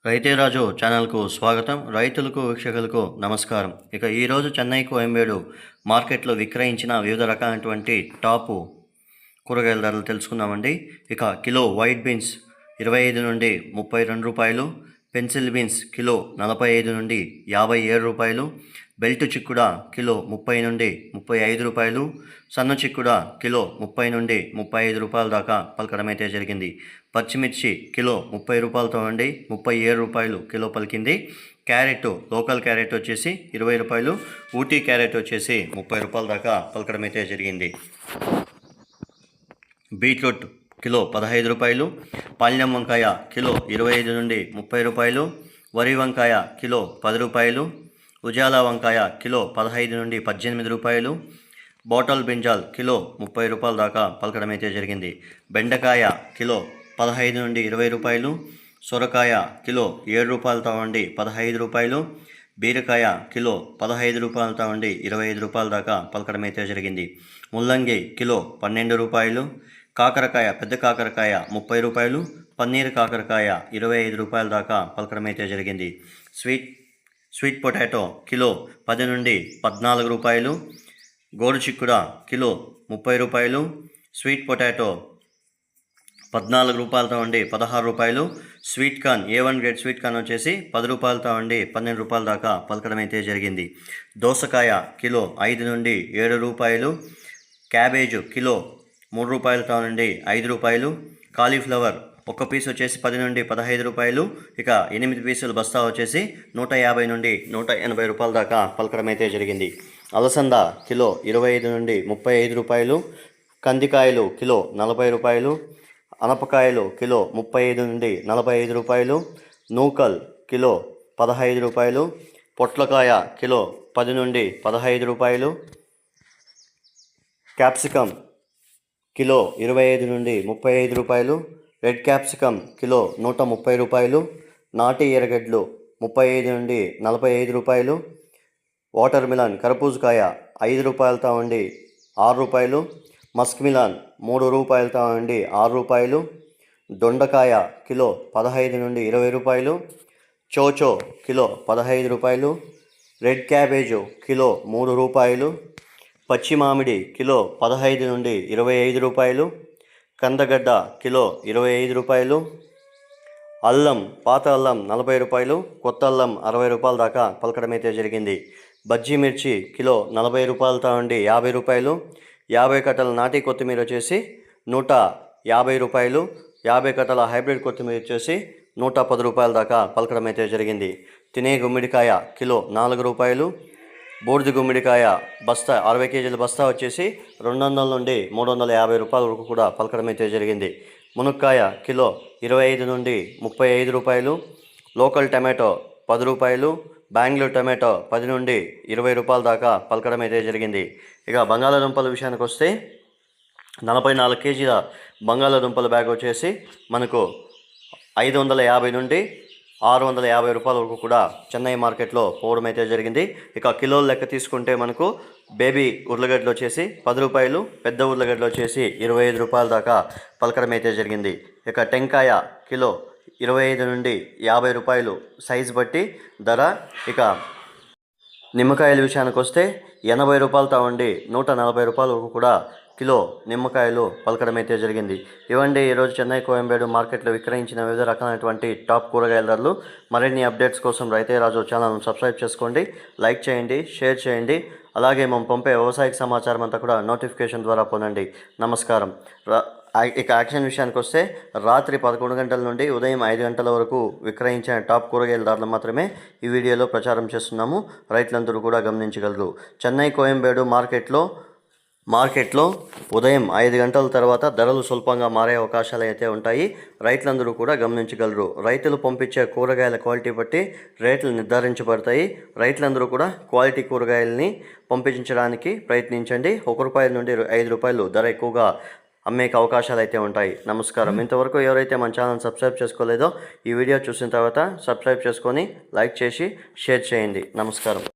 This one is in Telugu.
రైతే రాజు ఛానల్కు స్వాగతం. రైతులకు వీక్షకులకు నమస్కారం. ఇక ఈరోజు చెన్నై కోయంబేడు మార్కెట్లో విక్రయించిన వివిధ రకాలైనటువంటి టాపు కూరగాయల ధరలు తెలుసుకుందామండి. ఇక కిలో వైట్ బీన్స్ 25 నుండి 32 రూపాయలు, పెన్సిల్ బీన్స్ కిలో 45 నుండి 57 రూపాయలు, బెల్ట్ చిక్కుడ కిలో 30 నుండి 35 రూపాయలు, సన్న చిక్కుడ కిలో 30 నుండి 35 రూపాయల దాకా పలకడం అయితే జరిగింది. పచ్చిమిర్చి కిలో 30 రూపాయలతో నుండి 37 రూపాయలు కిలో పలికింది. క్యారెట్ లోకల్ క్యారెట్ వచ్చేసి 20 రూపాయలు, ఊటీ క్యారెట్ వచ్చేసి 30 రూపాయల దాకా పలకడం అయితే జరిగింది. బీట్రూట్ కిలో 15 రూపాయలు, పాల్యం వంకాయ కిలో 25 నుండి 30 రూపాయలు, వరి వంకాయ కిలో 10 రూపాయలు, ఉజాలా వంకాయ కిలో 15 నుండి 18 రూపాయలు, బాటల్ బ్రింజాల్ కిలో 30 రూపాయల దాకా పలకడం అయితే జరిగింది. బెండకాయ కిలో 15 నుండి 20 రూపాయలు, సొరకాయ కిలో 7 రూపాయలతో ఉండి 15 రూపాయలు, బీరకాయ కిలో 15 రూపాయలతో ఉండి 25 రూపాయల దాకా పలకడం అయితే జరిగింది. ముల్లంగి కిలో 12 రూపాయలు, కాకరకాయ పెద్ద కాకరకాయ 30 రూపాయలు, పన్నీర్ కాకరకాయ 25 రూపాయల దాకా పలకడం అయితే జరిగింది. స్వీట్ పొటాటో కిలో 10 నుండి 14 రూపాయలు, గోరు చిక్కుడ కిలో 30 రూపాయలు, స్వీట్ పొటాటో 14 రూపాయలతో ఉండి 16 రూపాయలు, sweet corn A1 grade sweet corn వచ్చేసి 10 రూపాయలతో ఉండి 12 రూపాయల దాకా పలకడం అయితే జరిగింది. దోసకాయ కిలో 5 నుండి 7 రూపాయలు, క్యాబేజ్ కిలో 3 రూపాయలతో నుండి 5 రూపాయలు, కాలీఫ్లవర్ ఒక్క పీస్ వచ్చేసి 10 నుండి 15 రూపాయలు, ఇక 8 పీసులు బస్తా వచ్చేసి 150 నుండి 180 రూపాయల దాకా పలకడం అయితే జరిగింది. అలసంద కిలో 25 నుండి 35 రూపాయలు, కందికాయలు కిలో 40 రూపాయలు, అనపకాయలు కిలో 35 నుండి 45 రూపాయలు, నూకల్ కిలో 15 రూపాయలు, పొట్లకాయ కిలో 10 నుండి 15 రూపాయలు, క్యాప్సికమ్ కిలో 25 నుండి 35 రూపాయలు, రెడ్ క్యాప్సికమ్ కిలో 130 రూపాయలు, నాటి ఎర్రగడ్డలు 35 నుండి 45 రూపాయలు, వాటర్ మిలాన్ కర్బూజకాయ 5 రూపాయలతో ఉండి 6 రూపాయలు, మస్క్ మిలాన్ 3 రూపాయలతో ఉండి 6 రూపాయలు, దొండకాయ కిలో 15 నుండి 20 రూపాయలు, చోచో కిలో 15 రూపాయలు, రెడ్ క్యాబేజు కిలో 3 రూపాయలు, పచ్చి మామిడి కిలో 15 నుండి 25 రూపాయలు, కందగడ్డ కిలో 25 రూపాయలు, అల్లం పాత అల్లం 40 రూపాయలు, కొత్త అల్లం 60 రూపాయల దాకా పలకడం అయితే జరిగింది. బజ్జీ మిర్చి కిలో 40 రూపాయలతో ఉండి 50 రూపాయలు, 50 కట్టల నాటి కొత్తిమీర వచ్చేసి 150 రూపాయలు, 50 కట్టల హైబ్రిడ్ కొత్తిమీర వచ్చేసి 110 రూపాయల దాకా పలకడం అయితే జరిగింది. తినే గుమ్మిడికాయ కిలో 4 రూపాయలు, బూడిద గుమ్మిడికాయ బస్తా 60 కేజీల బస్తా వచ్చేసి 200 నుండి 350 రూపాయల వరకు కూడా పలకడం అయితే జరిగింది. మునక్కాయ కిలో 25 నుండి 35 రూపాయలు, లోకల్ టమాటో 10 రూపాయలు, బెంగళూరు టమాటో 10 నుండి 20 రూపాయల దాకా పలకడం అయితే జరిగింది. ఇక బంగాళాదుంపల విషయానికి వస్తే 44 కేజీల బంగాళాదుంపల బ్యాగ్ వచ్చేసి మనకు 550 నుండి 650 రూపాయల వరకు కూడా చెన్నై మార్కెట్లో పోవడం అయితే జరిగింది. ఇక కిలోల లెక్క తీసుకుంటే మనకు బేబీ ఉర్లగడ్డలు వచ్చేసి 10 రూపాయలు, పెద్ద ఉర్లగడ్డలు వచ్చేసి 25 రూపాయల దాకా పలకడం అయితే జరిగింది. ఇక టెంకాయ కిలో 25 నుండి 50 రూపాయలు సైజు బట్టి ధర. ఇక నిమ్మకాయల విషయానికి వస్తే 80 రూపాయలతో ఉండి 140 రూపాయల వరకు కూడా కిలో నిమ్మకాయలు పలకడం అయితే జరిగింది. ఇవ్వండి ఈరోజు చెన్నై కోయంబేడు మార్కెట్లో విక్రయించిన వివిధ రకాలైనటువంటి టాప్ కూరగాయల ధరలు. మరిన్ని అప్డేట్స్ కోసం రైతే రాజు ఛానల్ను సబ్స్క్రైబ్ చేసుకోండి, లైక్ చేయండి, షేర్ చేయండి. అలాగే మేము పంపే వ్యవసాయ సమాచారం అంతా కూడా నోటిఫికేషన్ ద్వారా పొందండి. నమస్కారం. ఇక యాక్షన్ విషయానికి వస్తే రాత్రి 11 గంటల నుండి ఉదయం 5 గంటల వరకు విక్రయించిన టాప్ కూరగాయల ధరలు మాత్రమే ఈ వీడియోలో ప్రచారం చేస్తున్నాము. రైతులందరూ కూడా గమనించగలరు. చెన్నై కోయంబేడు మార్కెట్లో ఉదయం 5 గంటల తర్వాత ధరలు స్వల్పంగా మారే అవకాశాలు అయితే ఉంటాయి. రైతులందరూ కూడా గమనించగలరు. రైతులు పంపించే కూరగాయల క్వాలిటీ బట్టి రేట్లు నిర్ధారించబడతాయి. రైతులందరూ కూడా క్వాలిటీ కూరగాయలని పంపించడానికి ప్రయత్నించండి. 1 రూపాయల నుండి 5 రూపాయలు ధర ఎక్కువగా అమ్మేకి అవకాశాలు అయితే ఉంటాయి. నమస్కారం. ఇంతవరకు ఎవరైతే మన ఛానల్ సబ్స్క్రైబ్ చేసుకోలేదో ఈ వీడియో చూసిన తర్వాత సబ్స్క్రైబ్ చేసుకొని లైక్ చేసి షేర్ చేయండి. నమస్కారం.